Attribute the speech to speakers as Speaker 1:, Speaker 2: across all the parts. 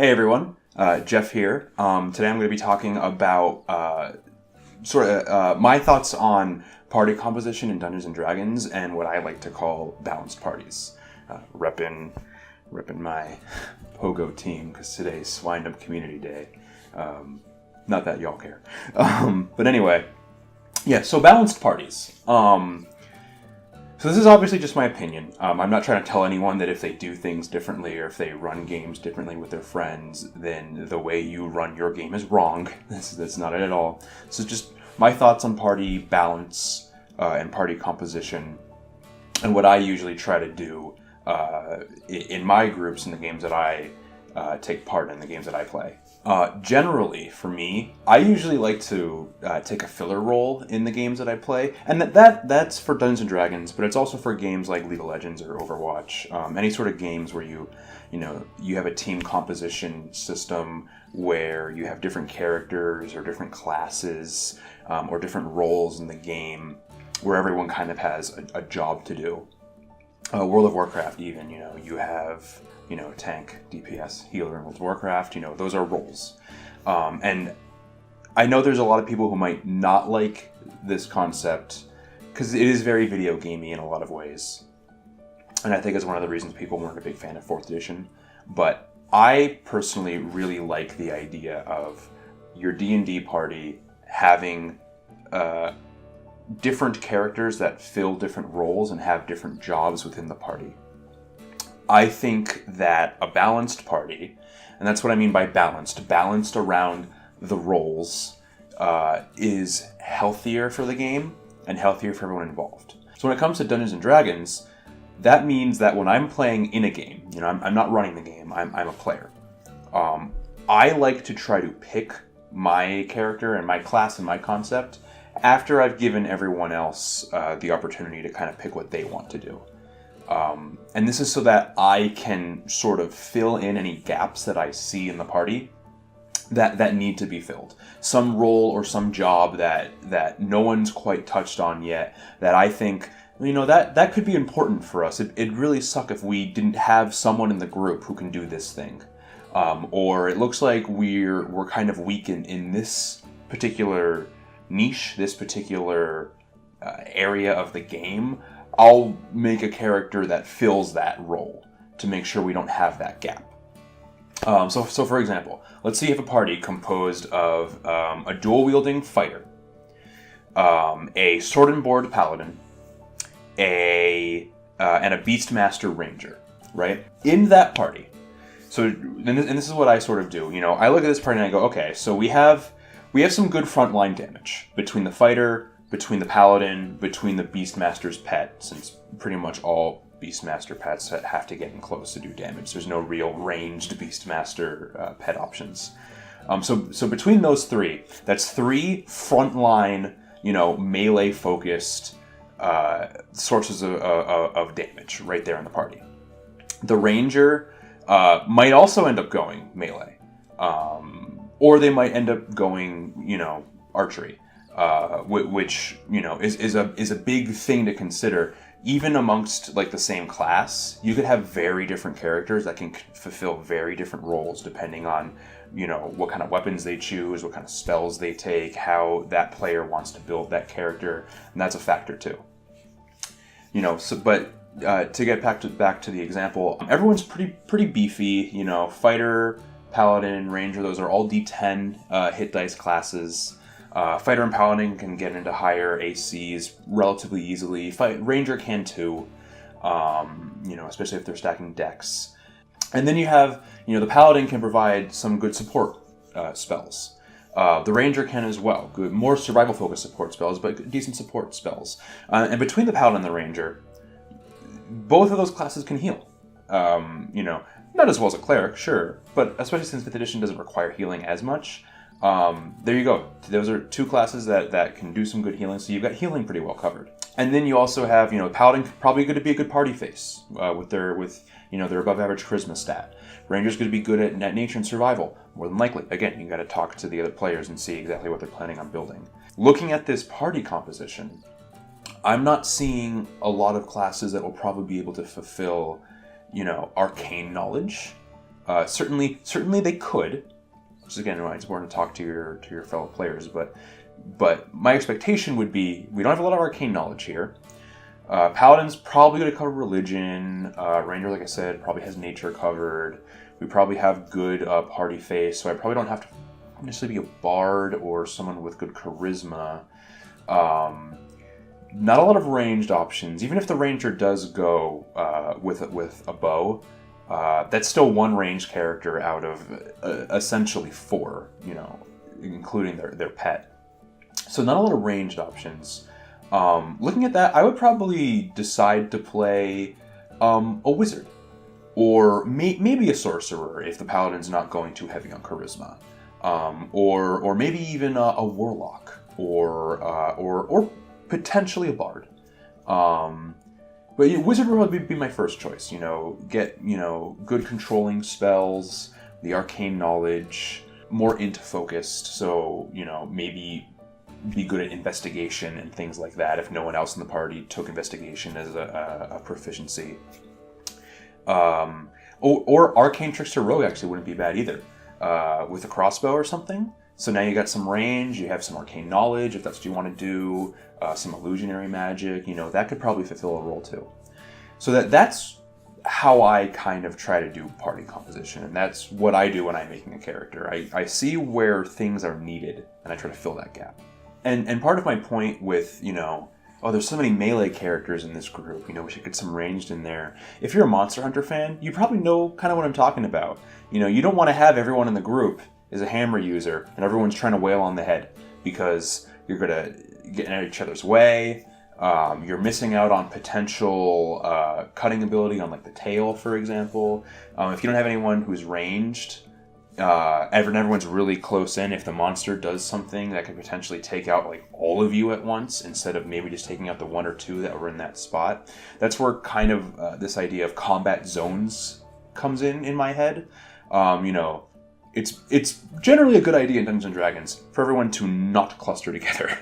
Speaker 1: Hey everyone, Jeff here. Today I'm going to be talking about my thoughts on party composition in Dungeons and Dragons and what I like to call balanced parties. Reppin' my Pogo team because today's Wind Up Community Day. Not that y'all care. But anyway, yeah, so balanced parties. So this is obviously just my opinion. I'm not trying to tell anyone that if they do things differently or if they run games differently with their friends, then the way you run your game is wrong. That's not it at all. So just my thoughts on party balance and party composition and what I usually try to do in my groups in the games that I take part in, the games that I play. Generally, for me, I usually like to take a filler role in the games that I play, and that's for Dungeons and Dragons, but it's also for games like League of Legends or Overwatch. Any sort of games where you have a team composition system where you have different characters or different classes or different roles in the game, where everyone kind of has a job to do. World of Warcraft, even, you have tank, DPS, healer in World of Warcraft, those are roles. And I know there's a lot of people who might not like this concept because it is very video gamey in a lot of ways. And I think it's one of the reasons people weren't a big fan of 4th edition. But I personally really like the idea of your D&D party having different characters that fill different roles and have different jobs within the party. I think that a balanced party, and that's what I mean by balanced around the roles, is healthier for the game and healthier for everyone involved. So when it comes to Dungeons and Dragons, that means that when I'm playing in a game, I'm not running the game, I'm a player. I like to try to pick my character and my class and my concept after I've given everyone else the opportunity to kind of pick what they want to do. And this is so that I can sort of fill in any gaps that I see in the party that need to be filled. Some role or some job that no one's quite touched on yet that I think, that could be important for us. It'd really suck if we didn't have someone in the group who can do this thing. Or it looks like we're kind of weak in this particular niche, this particular area of the game. I'll make a character that fills that role to make sure we don't have that gap. So for example, let's say you have a party composed of a dual-wielding fighter, a sword and board paladin, and a beastmaster ranger, right? In that party. So, and this is what I sort of do. I look at this party and I go, okay, so we have some good frontline damage between the fighter, between the paladin, between the beastmaster's pet, since pretty much all beastmaster pets have to get in close to do damage. There's no real ranged beastmaster pet options. So between those three, that's 3 frontline, melee focused sources of damage right there in the party. The ranger might also end up going melee, or they might end up going archery. Which is a big thing to consider. Even amongst the same class, you could have very different characters that can fulfill very different roles depending on what kind of weapons they choose, what kind of spells they take, how that player wants to build that character, and that's a factor too. To get back to the example, everyone's pretty beefy. Fighter, paladin, ranger, those are all D10 hit dice classes. Fighter and Paladin can get into higher ACs relatively easily. Ranger can too, especially if they're stacking decks. And then you have, the Paladin can provide some good support spells. The Ranger can as well. Good, more survival-focused support spells, but decent support spells. And between the Paladin and the Ranger, both of those classes can heal. Not as well as a Cleric, sure, but especially since 5th edition doesn't require healing as much. There you go. Those are 2 classes that can do some good healing, so you've got healing pretty well covered. And then you also have, Paladin probably going to be a good party face with their above average charisma stat. Ranger's going to be good at net nature and survival, more than likely. Again, you got to talk to the other players and see exactly what they're planning on building. Looking at this party composition, I'm not seeing a lot of classes that will probably be able to fulfill, arcane knowledge. Certainly they could. Which is, again, it's important to talk to your fellow players, but my expectation would be we don't have a lot of arcane knowledge here. Paladin's probably going to cover religion. Ranger, like I said, probably has nature covered. We probably have good party face, so I probably don't have to necessarily be a bard or someone with good charisma. Not a lot of ranged options. Even if the ranger does go with a bow, that's still one ranged character out of essentially 4, including their pet. So not a lot of ranged options. Looking at that, I would probably decide to play a wizard. Or maybe a sorcerer if the paladin's not going too heavy on charisma. Or maybe even a warlock. Or potentially a bard. But wizard would probably be my first choice. Get good controlling spells, the arcane knowledge, more int focused. So maybe be good at investigation and things like that. If no one else in the party took investigation as a proficiency, or arcane trickster rogue actually wouldn't be bad either. With a crossbow or something. So now you got some range, you have some arcane knowledge, if that's what you want to do, some illusionary magic, that could probably fulfill a role too. So that's how I kind of try to do party composition, and that's what I do when I'm making a character. I see where things are needed, and I try to fill that gap. And part of my point with, there's so many melee characters in this group, we should get some ranged in there. If you're a Monster Hunter fan, you probably know kind of what I'm talking about. You don't want to have everyone in the group is a hammer user, and everyone's trying to wail on the head, because you're going to get in each other's way. You're missing out on potential cutting ability on, like, the tail, for example. If you don't have anyone who's ranged, everyone's really close in, if the monster does something that could potentially take out, like, all of you at once, instead of maybe just taking out the 1 or 2 that were in that spot. That's where kind of this idea of combat zones comes in my head. It's generally a good idea in Dungeons & Dragons for everyone to not cluster together,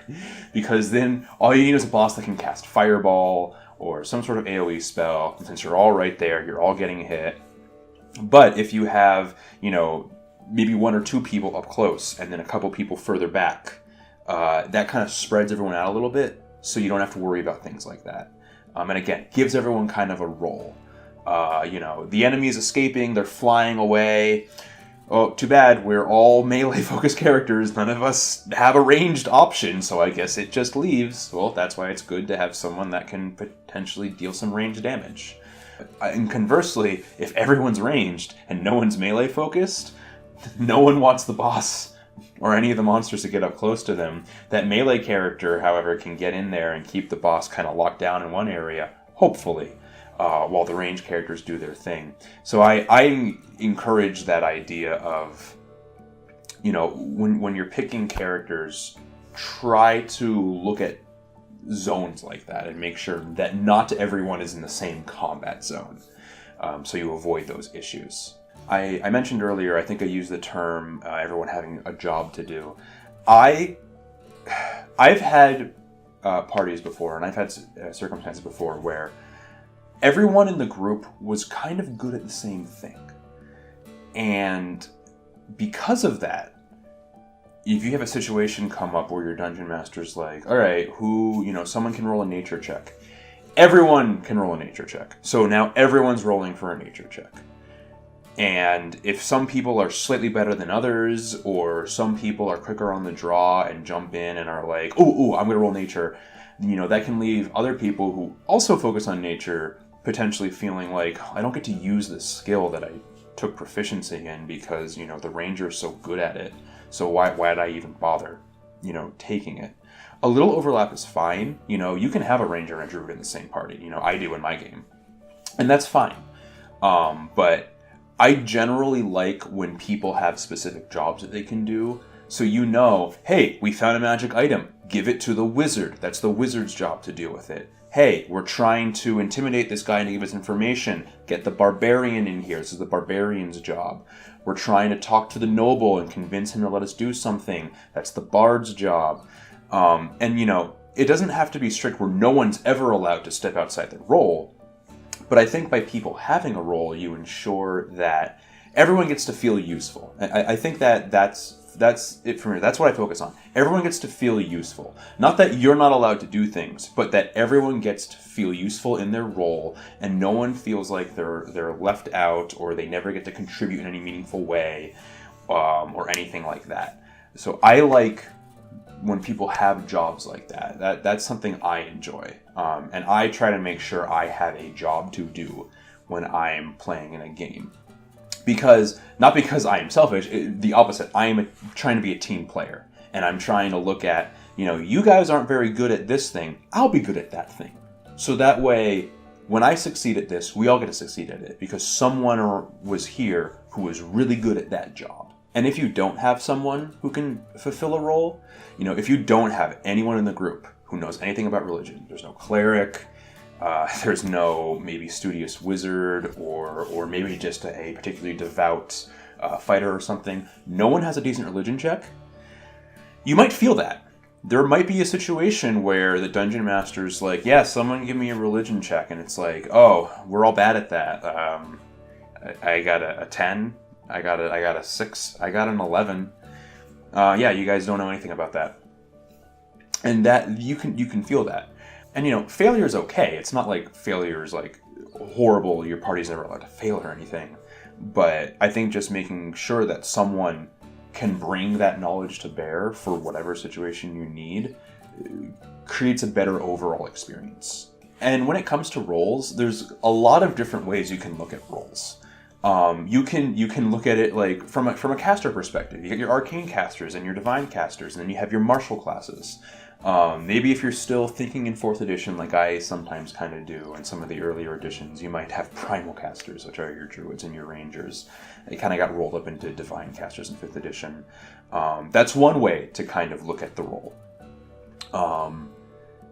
Speaker 1: because then all you need is a boss that can cast Fireball or some sort of AoE spell, and since you're all right there, you're all getting hit. But if you have, maybe 1 or 2 people up close and then a couple people further back, that kind of spreads everyone out a little bit, so you don't have to worry about things like that. And again, gives everyone kind of a role. The enemy is escaping, they're flying away. Oh, too bad, we're all melee-focused characters. None of us have a ranged option, so I guess it just leaves. Well, that's why it's good to have someone that can potentially deal some ranged damage. And conversely, if everyone's ranged and no one's melee-focused, no one wants the boss or any of the monsters to get up close to them. That melee character, however, can get in there and keep the boss kind of locked down in one area, hopefully. While the ranged characters do their thing. So I encourage that idea of, when you're picking characters, try to look at zones like that and make sure that not everyone is in the same combat zone, so you avoid those issues. I mentioned earlier, I think I used the term everyone having a job to do. I've had parties before, and I've had circumstances before where everyone in the group was kind of good at the same thing. And because of that, if you have a situation come up where your dungeon master's like, all right, someone can roll a nature check. Everyone can roll a nature check. So now everyone's rolling for a nature check. And if some people are slightly better than others, or some people are quicker on the draw and jump in and are like, I'm going to roll nature, that can leave other people who also focus on nature potentially feeling like, I don't get to use this skill that I took proficiency in because, the ranger is so good at it. So why did I even bother, taking it? A little overlap is fine. You can have a ranger and a druid in the same party. I do in my game. And that's fine. But I generally like when people have specific jobs that they can do. So hey, we found a magic item. Give it to the wizard. That's the wizard's job to deal with it. Hey, we're trying to intimidate this guy and give us information. Get the barbarian in here. This is the barbarian's job. We're trying to talk to the noble and convince him to let us do something. That's the bard's job. It doesn't have to be strict where no one's ever allowed to step outside their role. But I think by people having a role, you ensure that everyone gets to feel useful. I think that's it for me. That's what I focus on. Everyone gets to feel useful. Not that you're not allowed to do things, but that everyone gets to feel useful in their role, and no one feels like they're left out or they never get to contribute in any meaningful way, or anything like that. So I like when people have jobs like that. That's something I enjoy, and I try to make sure I have a job to do when I'm playing in a game. Not because I am selfish, the opposite. I am trying to be a team player, and I'm trying to look at, you guys aren't very good at this thing, I'll be good at that thing. So that way, when I succeed at this, we all get to succeed at it, because someone was here who was really good at that job. And if you don't have someone who can fulfill a role, if you don't have anyone in the group who knows anything about religion, there's no cleric, there's no maybe studious wizard, or maybe just a particularly devout fighter or something. No one has a decent religion check. You might feel that. There might be a situation where the dungeon master's like, yeah, someone give me a religion check. And it's like, oh, we're all bad at that. I got a 10. I got a 6. I got an 11. Yeah, you guys don't know anything about that. And that you can feel that. And failure is okay. It's not like failure is like horrible, your party's never allowed to fail or anything. But I think just making sure that someone can bring that knowledge to bear for whatever situation you need creates a better overall experience. And when it comes to roles, there's a lot of different ways you can look at roles. You can look at it like from a caster perspective. You get your arcane casters and your divine casters, and then you have your martial classes. Maybe if you're still thinking in 4th edition, like I sometimes kind of do in some of the earlier editions, you might have primal casters, which are your druids and your rangers. They kind of got rolled up into divine casters in 5th edition. That's one way to kind of look at the role.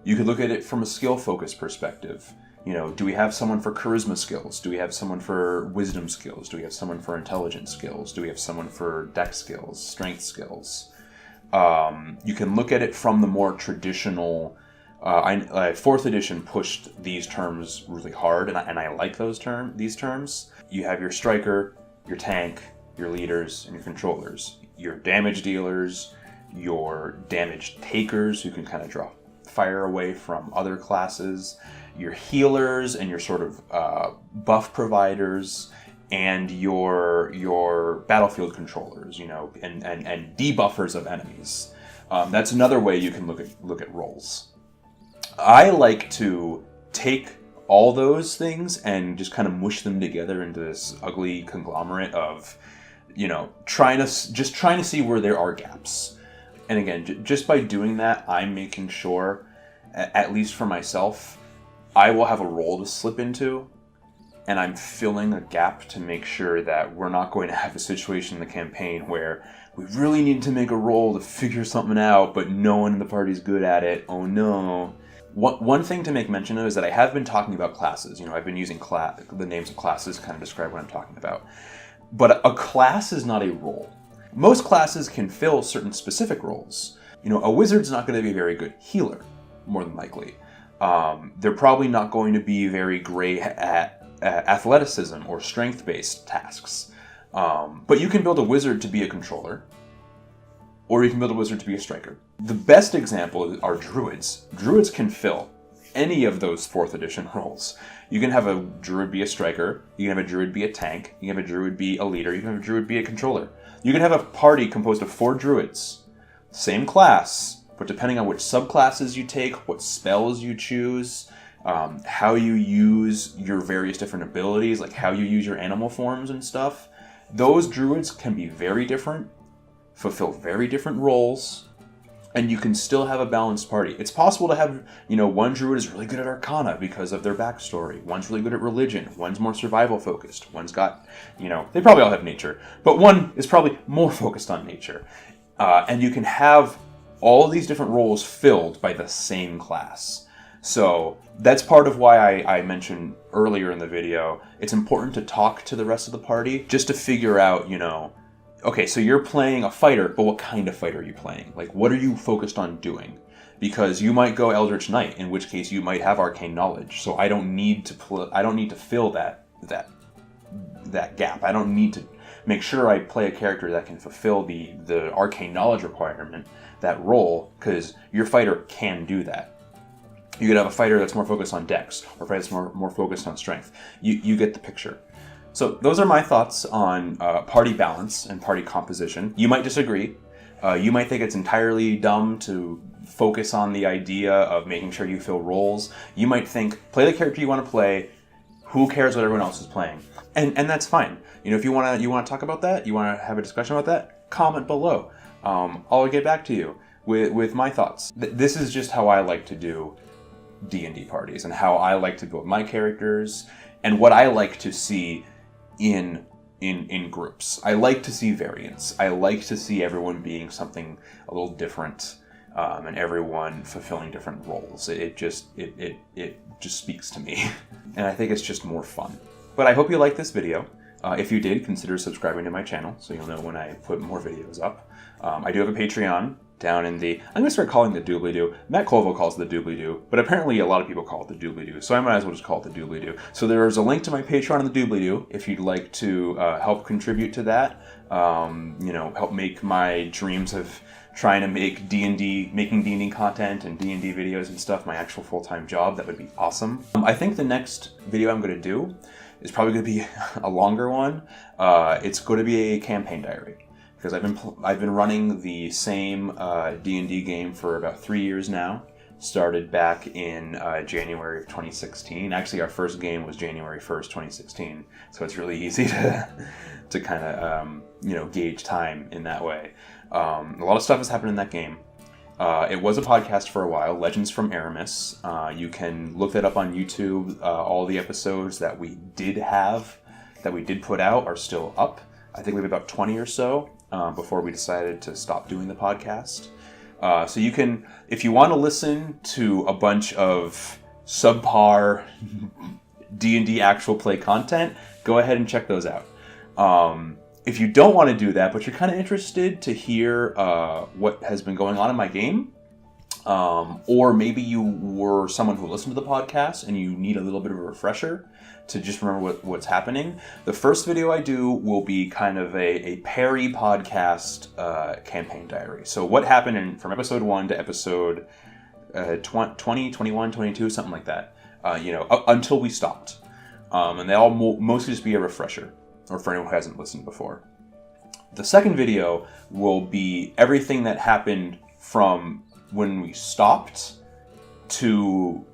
Speaker 1: You could look at it from a skill-focused perspective. Do we have someone for charisma skills? Do we have someone for wisdom skills? Do we have someone for intelligence skills? Do we have someone for dex skills, strength skills? You can look at it from the more traditional. 4th edition pushed these terms really hard, and I like these terms. You have your striker, your tank, your leaders, and your controllers. Your damage dealers, your damage takers, who can kind of draw fire away from other classes, your healers, and your sort of buff providers, and your battlefield controllers, and debuffers of enemies. That's another way you can look at roles. I like to take all those things and just kind of mush them together into this ugly conglomerate of, trying to see where there are gaps. And again, just by doing that, I'm making sure, at least for myself, I will have a role to slip into, and I'm filling a gap to make sure that we're not going to have a situation in the campaign where we really need to make a roll to figure something out, but no one in the party's good at it. Oh no. One thing to make mention of is that I have been talking about classes. I've been using the names of classes to kind of describe what I'm talking about. But a class is not a role. Most classes can fill certain specific roles. A wizard's not going to be a very good healer, more than likely. They're probably not going to be very great at athleticism or strength-based tasks. But you can build a wizard to be a controller, or you can build a wizard to be a striker. The best example are druids. Druids can fill any of those 4th edition roles. You can have a druid be a striker, you can have a druid be a tank, you can have a druid be a leader, you can have a druid be a controller. You can have a party composed of 4 druids, same class, but depending on which subclasses you take, what spells you choose, how you use your various different abilities, like how you use your animal forms and stuff, those druids can be very different, fulfill very different roles, and you can still have a balanced party. It's possible to have, one druid is really good at Arcana because of their backstory. One's really good at religion. One's more survival focused. One's got, they probably all have nature, but one is probably more focused on nature. And you can have all these different roles filled by the same class. So that's part of why I mentioned earlier in the video, it's important to talk to the rest of the party just to figure out, okay, so you're playing a fighter, but what kind of fighter are you playing? Like, what are you focused on doing? Because you might go Eldritch Knight, in which case you might have arcane knowledge. So I don't need to fill that gap. I don't need to make sure I play a character that can fulfill the arcane knowledge requirement, that role, because your fighter can do that. You could have a fighter that's more focused on dex, or a fighter that's more focused on strength. You get the picture. So those are my thoughts on party balance and party composition. You might disagree. You might think it's entirely dumb to focus on the idea of making sure you fill roles. You might think, play the character you want to play. Who cares what everyone else is playing? And that's fine. You know, if you want to talk about that, you want to have a discussion about that, comment below. I'll get back to you with my thoughts. This is just how I like to do D&D parties and how I like to build my characters and what I like to see in groups. I like to see variance. I like to see everyone being something a little different, and everyone fulfilling different roles. It just speaks to me, and I think it's just more fun. But I hope you liked this video. If you did, consider subscribing to my channel so you'll know when I put more videos up. I do have a Patreon down in the... I'm going to start calling it the doobly-doo. Matt Colville calls it the doobly-doo, but apparently a lot of people call it the doobly-doo, so I might as well just call it the doobly-doo. So there's a link to my Patreon in the doobly-doo if you'd like to help contribute to that. Help make my dreams of trying to make making D&D content and D&D videos and stuff my actual full-time job. That would be awesome. I think the next video I'm going to do is probably going to be a longer one. It's going to be a campaign diary. Because I've been running the same D&D game for about 3 years now. Started back in January of 2016. Actually, our first game was January 1st, 2016. So it's really easy to kind of gauge time in that way. A lot of stuff has happened in that game. It was a podcast for a while, Legends from Aramis. You can look that up on YouTube. All the episodes that we did put out are still up. I think we have about 20 or so. Before we decided to stop doing the podcast. So you can, if you want to listen to a bunch of subpar D&D actual play content, go ahead and check those out. If you don't want to do that, but you're kind of interested to hear what has been going on in my game, or maybe you were someone who listened to the podcast and you need a little bit of a refresher to just remember what's happening. The first video I do will be kind of a Perry podcast campaign diary. So what happened from episode 1 to episode 20, 21, 22, something like that, until we stopped. And they'll mostly just be a refresher, or for anyone who hasn't listened before. The second video will be everything that happened from when we stopped to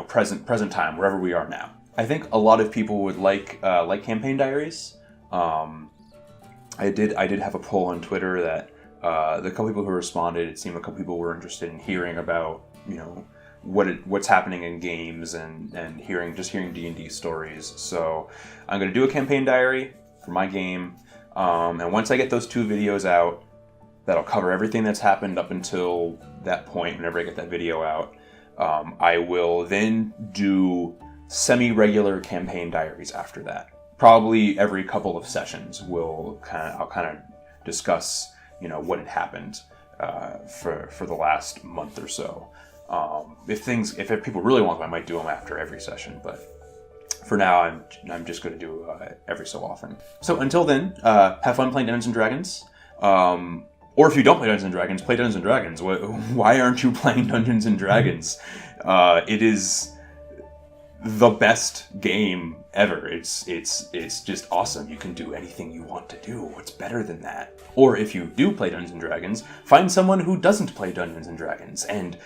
Speaker 1: present time, wherever we are now. I think a lot of people would like campaign diaries. I did have a poll on Twitter that the couple people who responded, it seemed a couple people were interested in hearing about what's happening in games and hearing D&D stories. So I'm going to do a campaign diary for my game, and once I get those 2 videos out, that'll cover everything that's happened up until that point. Whenever I get that video out, I will then do semi-regular campaign diaries after that. Probably every couple of sessions I'll kind of discuss what had happened for the last month or so. If people really want them, I might do them after every session, but for now I'm just going to do every so often. So until then, have fun playing Dungeons & Dragons. Or if you don't play Dungeons & Dragons, play Dungeons & Dragons. Why aren't you playing Dungeons & Dragons? It is the best game ever. It's just awesome. You can do anything you want to do. What's better than that? Or if you do play Dungeons & Dragons, find someone who doesn't play Dungeons & Dragons and,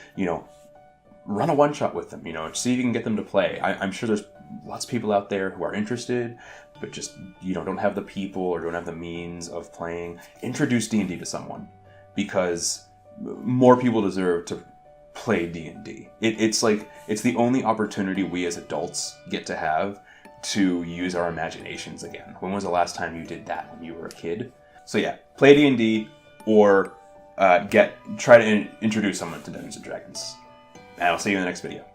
Speaker 1: run a one-shot with them, see if you can get them to play. I'm sure there's lots of people out there who are interested, but just, don't have the people or don't have the means of playing. Introduce D&D to someone, because more people deserve to play D&D. It's the only opportunity we as adults get to have to use our imaginations again. When was the last time you did that when you were a kid? So yeah, play D&D or try to introduce someone to Dungeons & Dragons. And I'll see you in the next video.